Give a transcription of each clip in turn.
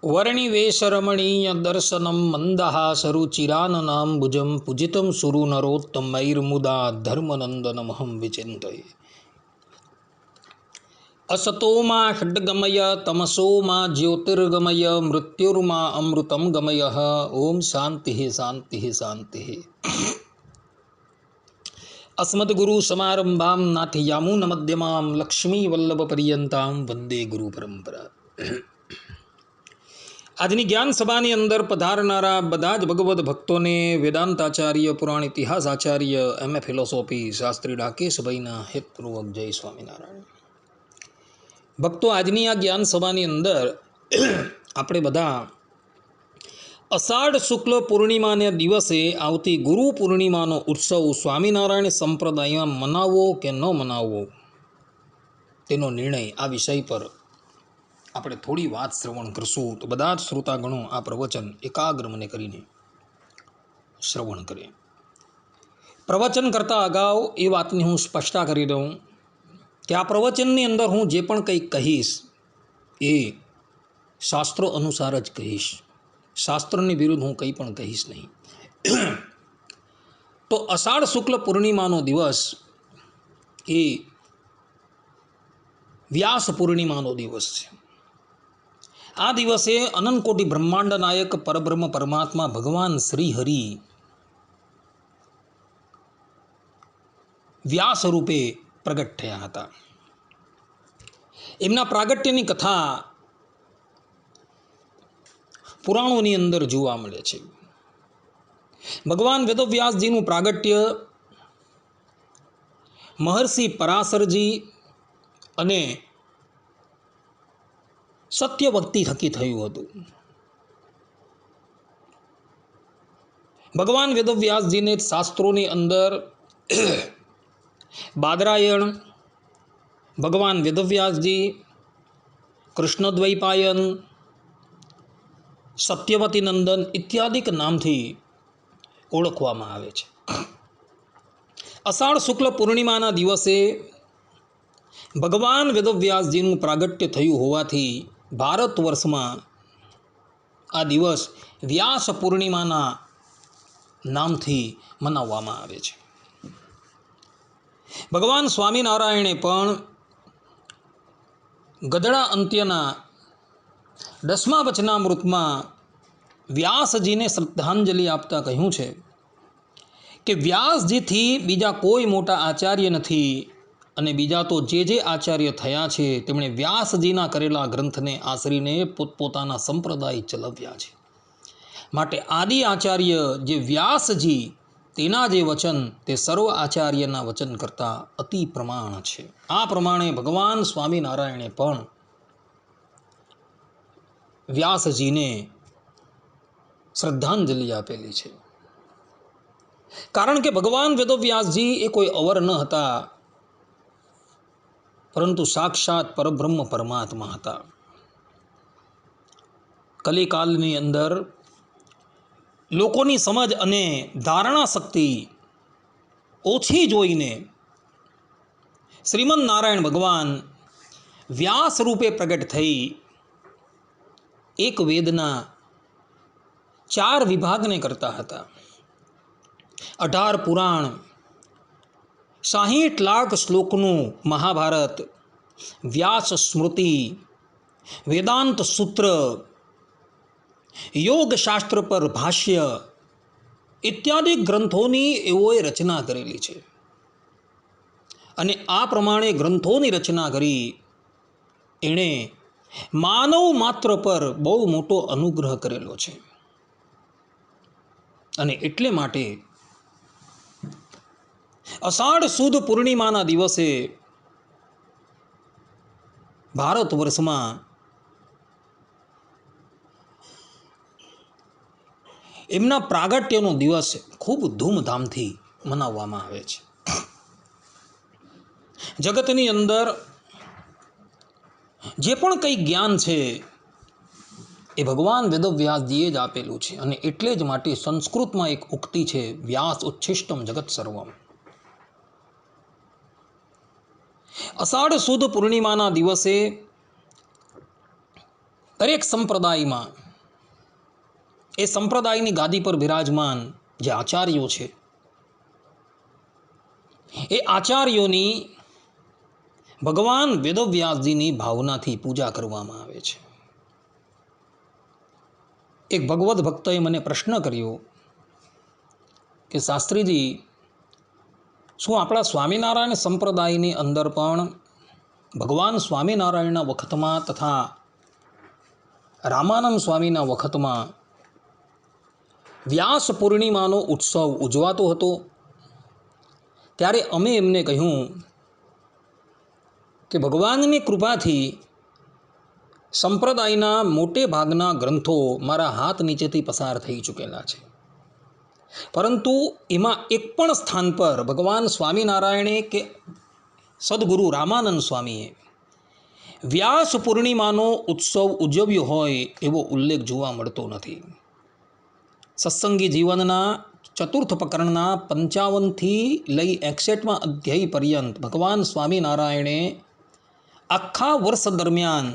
वर्णिवेशरमणीय दर्शनं मन्दहासरुचिराननाम्बुजं पूजितं सुरनरोत्तमैर्मुदा धर्मनन्दनमहं विचिन्तये। असतो मा षड्गमय तमसो मा ज्योतिर्गमय मृत्युर्मा अमृतं गमय। ओम शांति शांति शांति। अस्मद्गुरु समारंभां नाथयामुनमध्यमां लक्ष्मीवल्लभपर्यन्तां वंदे गुरु परंपरा। આજની જ્ઞાન સભાની અંદર પધારનારા બધા જ ભગવદ્ ભક્તોને વેદાંતાચાર્ય પુરાણ ઇતિહાસ આચાર્ય એમએ ફિલોસોફી શાસ્ત્રી ડાકેશભાઈના હેતપૂર્વક જય સ્વામિનારાયણ। ભક્તો, આજની આ જ્ઞાન સભાની અંદર આપણે બધા અષાઢ શુક્લ પૂર્ણિમાને દિવસે આવતી ગુરુ પૂર્ણિમાનો ઉત્સવ સ્વામિનારાયણ સંપ્રદાયમાં મનાવવો કે ન મનાવવો તેનો નિર્ણય આ વિષય પર આપણે થોડી વાત શ્રવણ કરશું। તો બધા જ શ્રોતાગણો આ પ્રવચન એકાગ્ર મને કરીને શ્રવણ કરે। પ્રવચન કરતાં અગાઉ એ વાતની હું સ્પષ્ટતા કરી દઉં કે આ પ્રવચનની અંદર હું જે પણ કંઈ કહીશ એ શાસ્ત્રો અનુસાર જ કહીશ, શાસ્ત્રની વિરુદ્ધ હું કંઈ પણ કહીશ નહીં। તો અષાઢ શુક્લ પૂર્ણિમાનો દિવસ એ વ્યાસ પૂર્ણિમાનો દિવસ છે। આ દિવસે અનંતકોટી બ્રહ્માંડ નાયક પરબ્રહ્મ પરમાત્મા ભગવાન શ્રી હરિ વ્યાસ રૂપે પ્રગટ થયા હતા। એમના પ્રાગટ્યની કથા પુરાણોની અંદર જોવા મળે છે। ભગવાન વેદવ્યાસજીનું પ્રાગટ્ય મહર્ષિ પરાશરજી અને સત્યવક્તિ થકી થયું હતું। ભગવાન વેદવ્યાસજીને શાસ્ત્રોની અંદર બાદરાયણ, ભગવાન વેદવ્યાસજી, કૃષ્ણદ્વૈપાયન, સત્યવતી નંદન ઇત્યાદિક નામથી ઓળખવામાં આવે છે। અષાઢ શુક્લ પૂર્ણિમાના દિવસે ભગવાન વેદવ્યાસજીનું પ્રાગટ્ય થયું હોવાથી ભારત વર્ષમાં આ દિવસ વ્યાસ પૂર્ણિમાના નામથી મનાવવામાં આવે છે। ભગવાન સ્વામિનારાયણે પણ ગદડા અંત્યના 10મા વચનામૃતમાં વ્યાસજીને શ્રદ્ધાંજલિ આપતા કહ્યું છે કે વ્યાસજીથી બીજા કોઈ મોટા આચાર્ય નથી અને બીજા તો જે આચાર્ય થયા છે તેમણે વ્યાસજીના કરેલા ગ્રંથને આશરીને પોતપોતાના સંપ્રદાય ચલાવ્યા છે। માટે આદિ આચાર્ય જે વ્યાસજી તેના જે વચન તે સર્વ આચાર્યના વચન કરતાં અતિ પ્રમાણ છે। આ પ્રમાણે ભગવાન સ્વામિનારાયણે પણ વ્યાસજીને શ્રદ્ધાંજલિ આપેલી છે। કારણ કે ભગવાન વેદવ્યાસજી એ કોઈ અવર ન હતા, પરંતુ સાક્ષાત પરબ્રહ્મ પરમાત્મા હતા। કલિકાલની અંદર લોકોની સમજ અને ધારણા શક્તિ ઓછી જોઈને શ્રીમદ નારાયણ ભગવાન વ્યાસ રૂપે પ્રગટ થઈ એક વેદના 4 વિભાગને કરતા હતા। 18 પુરાણ, 60 લાખ શ્લોકનું મહાભારત, વ્યાસ સ્મૃતિ, વેદાંત સૂત્ર, યોગ શાસ્ત્ર પર ભાષ્ય ઇત્યાદિ ગ્રંથોની એઓએ રચના કરેલી છે। અને આ પ્રમાણે ગ્રંથોની રચના કરી એણે માનવ માત્ર પર બહુ મોટો અનુગ્રહ કરેલો છે। અને એટલે માટે અષાઢ સુદ પૂર્ણિમાના દિવસે ભારત વર્ષમાં એમના પ્રાગટ્યનો દિવસ ખૂબ ધૂમધામથી મનાવવામાં આવે છે। જગતની અંદર જે પણ કંઈ જ્ઞાન છે એ ભગવાન વેદવ્યાસજીએ જ આપેલું છે। અને એટલે જ માટે સંસ્કૃતમાં એક ઉક્તિ છે, વ્યાસ ઉચ્છિષ્ટમ જગત સર્વમ। અષાઢ સુદ પૂર્ણિમાના દિવસે દરેક સંપ્રદાયમાં એ સંપ્રદાયની ગાદી પર બિરાજમાન જે આચાર્યો છે એ આચાર્યોની ભગવાન વેદવ્યાસજીની ભાવનાથી પૂજા કરવામાં આવે છે. એક ભગવદ્ ભક્તએ મને પ્રશ્ન કર્યો કે શાસ્ત્રીજી, શું આપણા સ્વામિનારાયણ સંપ્રદાયની અંદર પણ ભગવાન સ્વામિનારાયણના વખતમાં તથા રામાનંદ સ્વામીના વખતમાં વ્યાસ પૂર્ણિમાનો ઉત્સવ ઉજવાતો હતો? ત્યારે અમે એમને કહ્યું કે ભગવાનની કૃપાથી સંપ્રદાયના મોટે ભાગના ગ્રંથો મારા હાથ નીચેથી પસાર થઈ ચૂકેલા છે, પરંતુ એમાં એક પણ સ્થાન પર ભગવાન સ્વામિનારાયણે કે સદગુરુ રામાનંદ સ્વામીએ વ્યાસ પૂર્ણિમાનો ઉત્સવ ઉજવ્યો હોય એવો ઉલ્લેખ જોવા મળતો નથી. સત્સંગી જીવનના ચતુર્થ પ્રકરણના 55થી લઈ 61મા અધ્યાય પર્યંત ભગવાન સ્વામિનારાયણે આખા વર્ષ દરમિયાન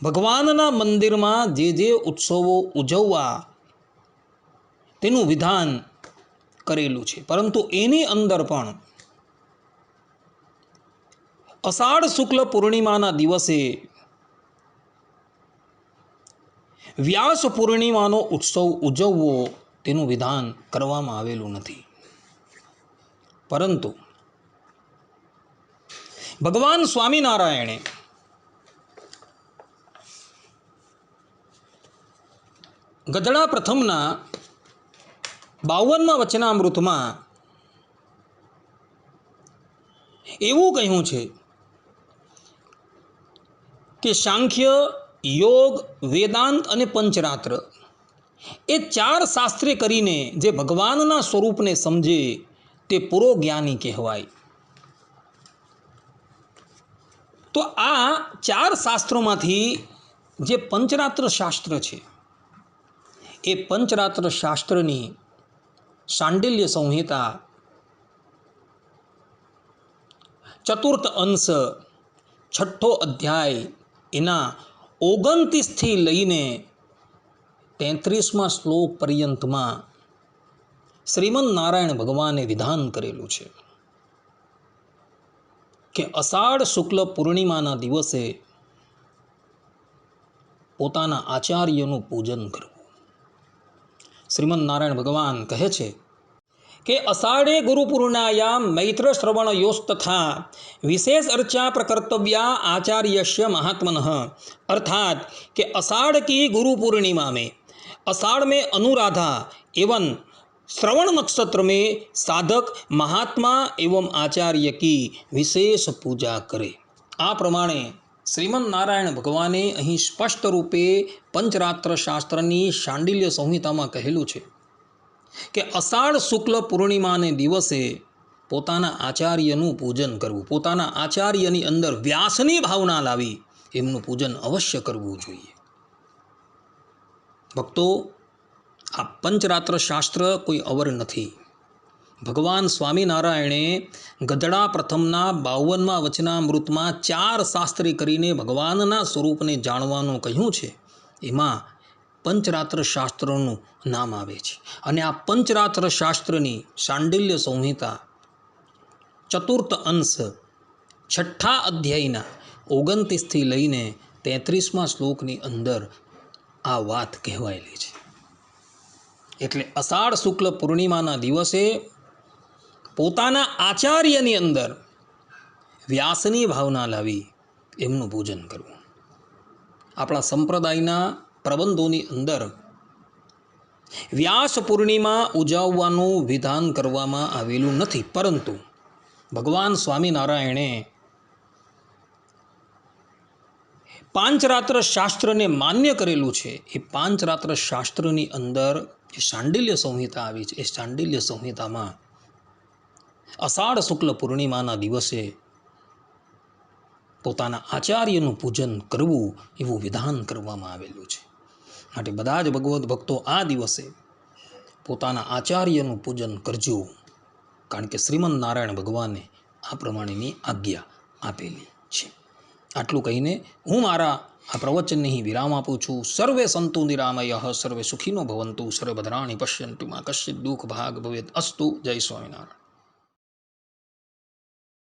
ભગવાનના મંદિરમાં જે ઉત્સવો ઉજવવા તેનું વિધાન કરેલું છે, પરંતુ એની અંદર પણ અષાઢ શુક્લ પૂર્ણિમાના દિવસે વ્યાસ પૂર્ણિમાનો ઉત્સવ ઉજવવો તેનું વિધાન કરવામાં આવેલું નથી. પરંતુ ભગવાન સ્વામિનારાયણે ગધડા પ્રથમના 52મા વચનામૃતમાં એવું કહ્યું છે કે સાંખ્ય, યોગ, વેદાંત અને પંચરાત્ર એ 4 શાસ્ત્રે કરીને જે ભગવાનના સ્વરૂપને સમજે તે પુરોજ્ઞાની કહેવાય. તો આ 4 શાસ્ત્રોમાંથી જે પંચરાત્ર શાસ્ત્ર છે એ પંચરાત્ર શાસ્ત્રની શાંડિલ્ય સંહિતા ચતુર્થ અંશ 6ઠ્ઠો અધ્યાય એના 29થી લઈને 33મા શ્લોક પર્યંતમાં શ્રીમદ નારાયણ ભગવાને વિધાન કરેલું છે કે અષાઢ શુક્લ પૂર્ણિમાના દિવસે પોતાના આચાર્યનું પૂજન કરવું. શ્રીમદ નારાયણ ભગવાન કહે છે કે અષાઢે ગુરુપૂર્ણાયામ મૈત્ર શ્રવણ યોસ્તથા વિશેષ अर्चा प्रकर्तव्या आचार्यस्य महात्मनः. अर्थात कि अषाढ़ की गुरु पूर्णिमा में, अषाढ़ में अनुराधा एवं श्रवण नक्षत्र में साधक महात्मा एवं आचार्य की विशेष पूजा करे. આ પ્રમાણે શ્રીમદ નારાયણ ભગવાને અહીં સ્પષ્ટ રૂપે પંચરાત્ર શાસ્ત્રની શાંડિલ્ય સંહિતામાં કહેલું છે કે અષાઢ શુક્લ પૂર્ણિમાને દિવસે પોતાના આચાર્યનું પૂજન કરવું, પોતાના આચાર્યની અંદર વ્યાસની ભાવના લાવી એમનું પૂજન અવશ્ય કરવું જોઈએ. ભક્તો, આ પંચરાત્ર શાસ્ત્ર કોઈ અવર નથી. ભગવાન સ્વામિનારાયણે ગધડા પ્રથમના 52મા વચનામૃતમાં 4 શાસ્ત્રી કરીને ભગવાનના સ્વરૂપને જાણવાનું કહ્યું છે. એમાં પંચરાત્ર શાસ્ત્રોનું નામ આવે છે, અને આ પંચરાત્ર શાસ્ત્રની શાંડિલ્ય સંહિતા ચતુર્થ અંશ 6ઠ્ઠા અધ્યાયના 29થી લઈને 33મા શ્લોકની અંદર આ વાત કહેવાયેલી છે. એટલે અષાઢ શુક્લ પૂર્ણિમાના દિવસે પોતાના આચાર્યની અંદર વ્યાસની ભાવના લાવી એમનું પૂજન કરવું. આપણા સંપ્રદાયના પ્રબંધોની અંદર વ્યાસ પૂર્ણિમા ઉજવવાનું વિધાન કરવામાં આવેલું નથી, પરંતુ ભગવાન સ્વામિનારાયણે પાંચરાત્ર શાસ્ત્રને માન્ય કરેલું છે. એ પાંચરાત્ર શાસ્ત્રની અંદર જે શાંડિલ્ય સંહિતા આવી છે, એ શાંડિલ્ય સંહિતામાં અષાઢ શુક્લ પૂર્ણિમાના દિવસે પોતાના આચાર્યનું પૂજન કરવું એવું વિધાન કરવામાં આવેલું છે. માટે બધા જ ભગવદ્ ભક્તો આ દિવસે પોતાના આચાર્યનું પૂજન કરજો, કારણ કે શ્રીમદ નારાયણ ભગવાને આ પ્રમાણેની આજ્ઞા આપેલી છે. આટલું કહીને હું મારા આ પ્રવચનને અહીં વિરામ આપું છું. સર્વે સંતુ નિરામય સર્વે સુખીનો ભવંતુ સર્વે ભદ્રાણી પશ્યંતુ માં કશ્ચિત દુઃખ ભાગ ભવેત અસ્તુ. જય સ્વામિનારાયણ.